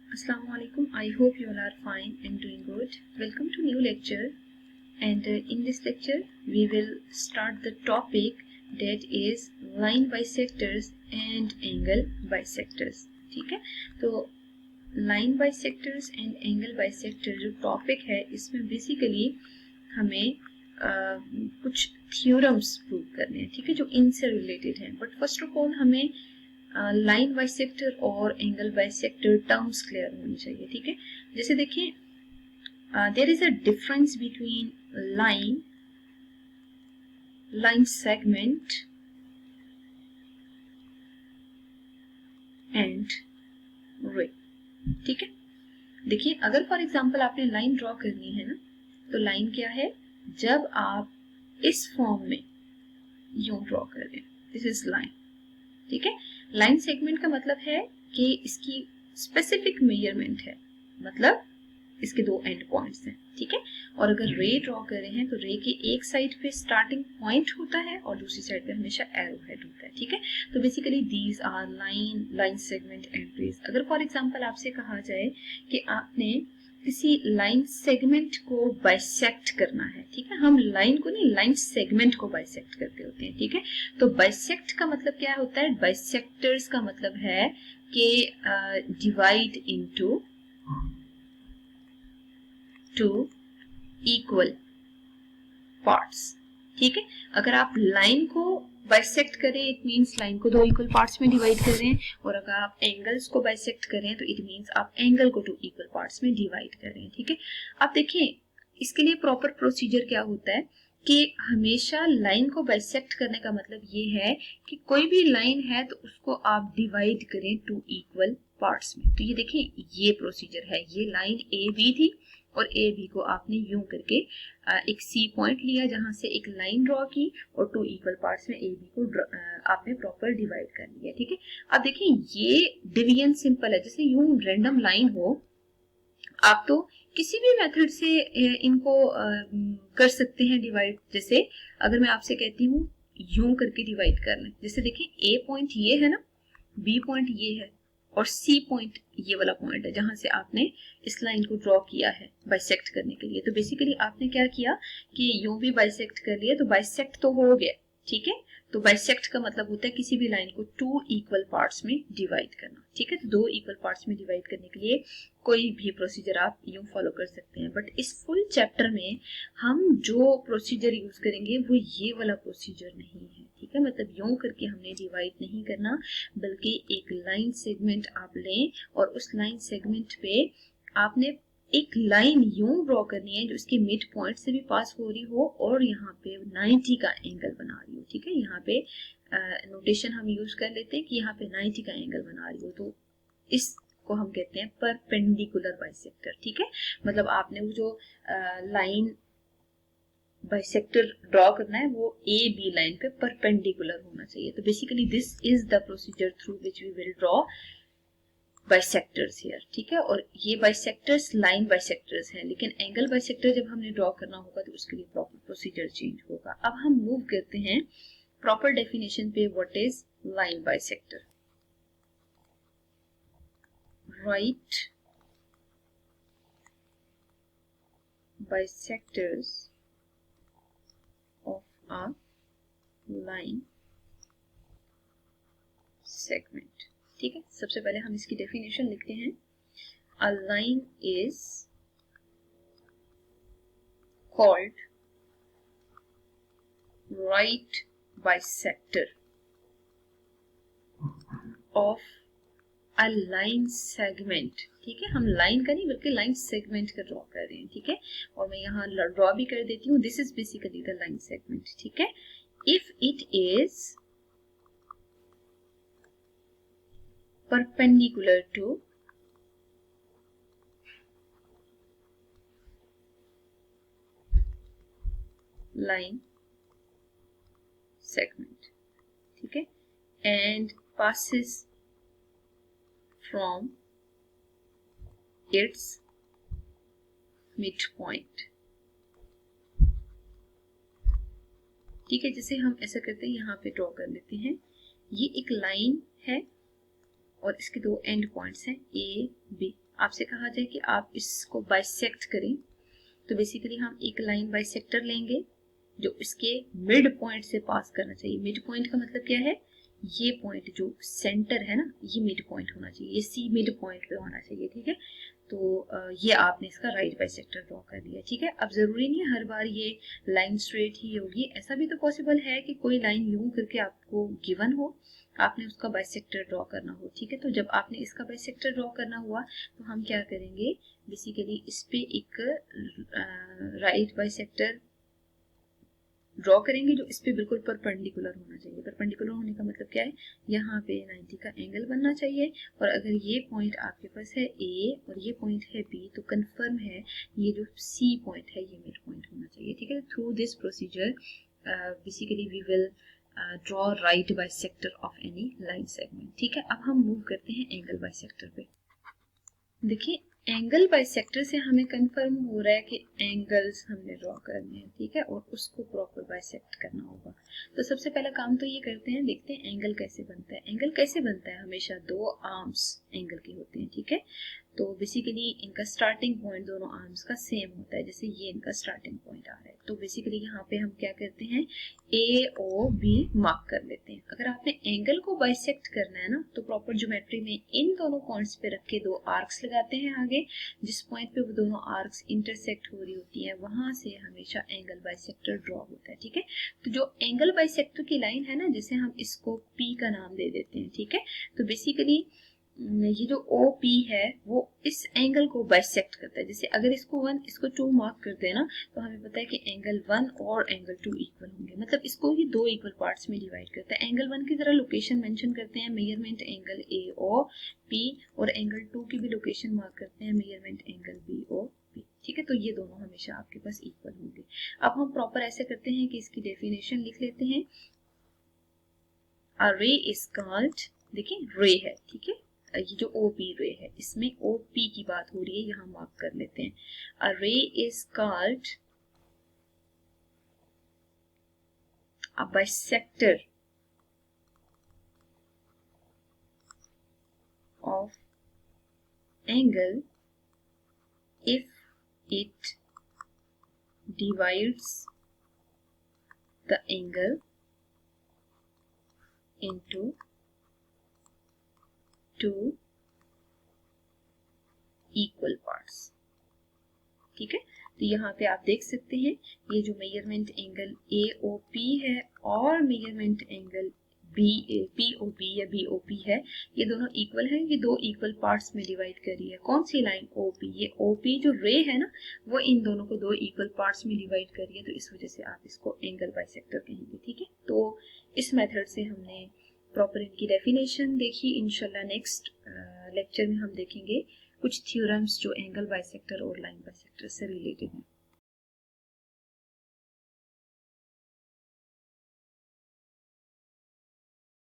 Assalamu alaikum. I hope you all are fine and doing good. Welcome to new lecture, and in this lecture we will start the topic that is line bisectors and angle bisectors. ठीक है, तो line bisectors and angle bisector जो topic है इसमें basically हमें कुछ theorems prove करने हैं, ठीक है, जो इनसे रिलेटेड हैं. बट फर्स्ट ऑफ ऑल हमें लाइन बाइसेक्टर और एंगल बाइसेक्टर टर्म्स क्लियर होनी चाहिए. ठीक है, जैसे देखिए there is a difference between line segment and ray. ठीक है, देखिए अगर फॉर एग्जांपल आपने लाइन ड्रॉ करनी है ना, तो लाइन क्या है, जब आप इस फॉर्म में यूं ड्रॉ कर रहे हैं, दिस इज लाइन. ठीक है, लाइन सेगमेंट का मतलब है कि इसकी स्पेसिफिक मेजरमेंट है, मतलब इसके दो एंड पॉइंट्स हैं. ठीक है, और अगर रे ड्रॉ कर रहे हैं तो रे के एक साइड पे स्टार्टिंग पॉइंट होता है और दूसरी साइड पे हमेशा एरो हेड होता है. ठीक है, तो basically these are line segment and rays. अगर फॉर एग्जांपल आपसे कहा जाए कि आपने किसी लाइन सेगमेंट को बाइसेक्ट करना है, ठीक है, हम लाइन को नहीं लाइन सेगमेंट को बाइसेक्ट करते होते हैं. ठीक है, तो बाइसेक्ट का मतलब क्या होता है, बाइसेक्टर्स का मतलब है कि divide into two equal parts. ठीक है, अगर आप लाइन को बाइसेक्ट करें इट मींस लाइन को दो इक्वल पार्ट्स में डिवाइड कर रहे हैं, और अगर आप एंगल्स को बाइसेक्ट करें तो इट मींस आप एंगल को टू इक्वल पार्ट्स में डिवाइड कर रहे हैं. ठीक है, आप देखिए इसके लिए प्रॉपर प्रोसीजर क्या होता है कि हमेशा लाइन को बाइसेक्ट करने का मतलब ये है कि कोई भी लाइन है तो उसको आप डिवाइड करें टू इक्वल पार्ट्स में. तो ये देखिए ये प्रोसीजर है, ये लाइन ए बी थी और ए बी को आपने यूं करके एक सी पॉइंट लिया जहां से एक लाइन ड्रॉ की और टू इक्वल पार्ट्स में ए बी को आपने प्रॉपर डिवाइड कर लिया. ठीक है, अब देखिए ये डिवीजन सिंपल है, जैसे यूं रैंडम लाइन हो आप तो किसी भी मेथड से इनको कर सकते हैं डिवाइड. जैसे अगर मैं आपसे कहती हूँ यूं करके डिवाइड करना, जैसे देखिए ए पॉइंट ये है ना, बी पॉइंट ये है और सी पॉइंट ये वाला पॉइंट है जहां से आपने इस लाइन को ड्रॉ किया है बाइसेक्ट करने के लिए. तो बेसिकली आपने क्या किया कि यूं भी बाइसेक्ट कर लिया, तो बाइसेक्ट तो हो गया. ठीक है, तो बाइसेक्ट का मतलब होता है किसी भी लाइन को टू इक्वल पार्ट्स में डिवाइड करना. ठीक है, तो दो इक्वल पार्ट्स में डिवाइड करने के लिए कोई भी प्रोसीजर आप यूं फॉलो कर सकते हैं. बट इस फुल चैप्टर में हम जो प्रोसीजर यूज करेंगे वो ये वाला प्रोसीजर नहीं है. ठीक है, मतलब यूं करके हमने डिवाइड नहीं करना, बल्कि एक लाइन सेगमेंट आप लें और उस लाइन सेगमेंट पे आपने एक लाइन यूं ड्रॉ करनी है जो इसके मिड पॉइंट से भी पास हो रही हो और यहाँ पे 90 का एंगल बना रही हो. ठीक है, यहाँ पे नोटेशन हम यूज कर लेते हैं कि यहाँ पे 90 का एंगल बना रही हो, तो इसको हम कहते हैं परपेंडिकुलर बाइसेक्टर. ठीक है, मतलब आपने वो जो लाइन बाइसेक्टर ड्रॉ करना है वो ए बी लाइन पे परपेंडिकुलर होना चाहिए. तो basically this is the procedure through which we will draw bisectors here. ठीक है, और ये बाइसेक्टर्स लाइन बाइसेक्टर्स हैं, लेकिन एंगल बाइसेक्टर जब हमने ड्रॉ करना होगा तो उसके लिए प्रॉपर प्रोसीजर चेंज होगा. अब हम मूव करते हैं प्रॉपर डेफिनेशन पे. What is line bisector? Right bisectors of a line segment. ठीक है, सबसे पहले हम इसकी डेफिनेशन लिखते हैं. A line is called right bisector of a line segment. ठीक है, हम लाइन का नहीं बल्कि लाइन सेगमेंट का ड्रॉ कर रहे हैं. ठीक है, और मैं यहाँ ड्रॉ भी कर देती हूँ. This is basically the line segment. ठीक है, if it is perpendicular to line segment. ठीक है, and passes from its midpoint. ठीक है, जैसे हम ऐसा करते हैं यहाँ पे ड्रॉ कर लेते हैं. ये एक लाइन है और इसके दो एंड पॉइंट्स हैं ए बी. आपसे कहा जाए कि आप इसको बाइसेक्ट करें, तो बेसिकली हम एक लाइन बाइसेक्टर लेंगे जो इसके मिड पॉइंट से पास करना चाहिए। मिड पॉइंट का मतलब क्या है, ये पॉइंट जो सेंटर है ना, ये मिड पॉइंट होना चाहिए, ये सी मिड पॉइंट पे होना चाहिए, ठीक है। तो ये आपने इसका राइट बाइसेक्टर ड्रॉ कर दिया, ठीक है। अब जरूरी नहीं है हर बार ये लाइन स्ट्रेट ही होगी, ऐसा भी तो पॉसिबल है कि कोई लाइन यूं करके आपको गिवन हो, आपने उसका बाइसेक्टर ड्रॉ करना हो, ठीक है। तो जब आपने इसका बाइसेक्टर ड्रॉ करना हुआ तो हम क्या करेंगे, बेसिकली इस पे एक राइट बाइसेक्टर ड्रॉ करेंगे जो इस पे बिल्कुल परपेंडिकुलर होना चाहिए। परपेंडिकुलर होने का मतलब क्या है, यहाँ पे 90 का एंगल बनना चाहिए, और अगर ये पॉइंट आपके पास है ए और ये पॉइंट है बी, तो कंफर्म है ये जो सी पॉइंट है ये मिड पॉइंट होना चाहिए, ठीक है। Through this procedure basically we will draw right bisector of any line segment, ठीक है। अब हम मूव करते हैं एंगल बाइसेक्टर पे। देखिए एंगल बाइसेक्टर से हमें कंफर्म हो रहा है कि एंगल्स हमने ड्रॉ करने हैं, ठीक है, और उसको प्रॉपर बाइसेक्ट करना होगा। तो सबसे पहला काम तो ये करते हैं, देखते हैं एंगल कैसे बनता है। एंगल कैसे बनता है, हमेशा दो आर्म्स एंगल के होते हैं, ठीक है। तो बेसिकली इनका स्टार्टिंग पॉइंट दोनों आर्म्स का सेम होता है, जैसे ये इनका स्टार्टिंग पॉइंट आ रहा है। तो बेसिकली यहाँ पे हम क्या करते हैं, ए ओ बी मार्क कर लेते हैं। अगर आपने एंगल को बाइसेक्ट करना है ना, तो प्रॉपर ज्योमेट्री में इन दोनों पॉइंट्स पे रख के दो आर्क्स लगाते हैं आगे, जिस पॉइंट पे वो दोनों आर्क्स इंटरसेक्ट हो रही होती हैं वहां से हमेशा एंगल बाइसेक्टर ड्रॉ होता है, ठीक है। तो जो एंगल बाइसेक्टर की लाइन है ना, जैसे हम इसको पी का नाम दे देते हैं, ठीक है। तो बेसिकली ये जो ओ पी है वो इस एंगल को बाइसेक्ट करता है। जैसे अगर इसको 1 इसको 2 मार्क करते हैं ना, तो हमें पता है कि एंगल 1 और एंगल 2 इक्वल होंगे, मतलब इसको ही दो इक्वल पार्ट्स में डिवाइड करता है। एंगल 1 की तरह लोकेशन मेंशन करते हैं, measurement angle A O P, और एंगल 2 की भी लोकेशन मार्क करते हैं, measurement angle B O P, ठीक है। तो ये दोनों हमेशा आपके पास इक्वल होंगे। अब हम प्रॉपर ऐसे करते हैं कि इसकी डेफिनेशन लिख लेते हैं। अ रे इज कॉल्ड, देखिए रे है, ठीक है, ये जो ओ पी रे है इसमें ओ पी की बात हो रही है, यहां मार्क कर लेते हैं। अ रे is called a bisector of angle if it divides the angle into two equal parts, ठीक है। तो यहाँ पे आप देख सकते हैं ये जो measurement angle A O P है और measurement angle P O P या बी ओ पी है, ये दोनों इक्वल है, ये दो इक्वल पार्ट्स में डिवाइड कर रही है। कौन सी लाइन, ओ पी। ये ओ पी जो रे है ना, वो इन दोनों को दो इक्वल पार्ट्स में डिवाइड कर रही है, तो इस वजह से आप इसको एंगल बाइसेक्टर कहेंगे, ठीक है। तो इस मेथड से हमने प्रॉपर इनकी डेफिनेशन देखी। इंशाल्लाह नेक्स्ट लेक्चर में हम देखेंगे कुछ थ्योरम्स जो एंगल बाइसेक्टर और लाइन बाइसेक्टर से रिलेटेड हैं।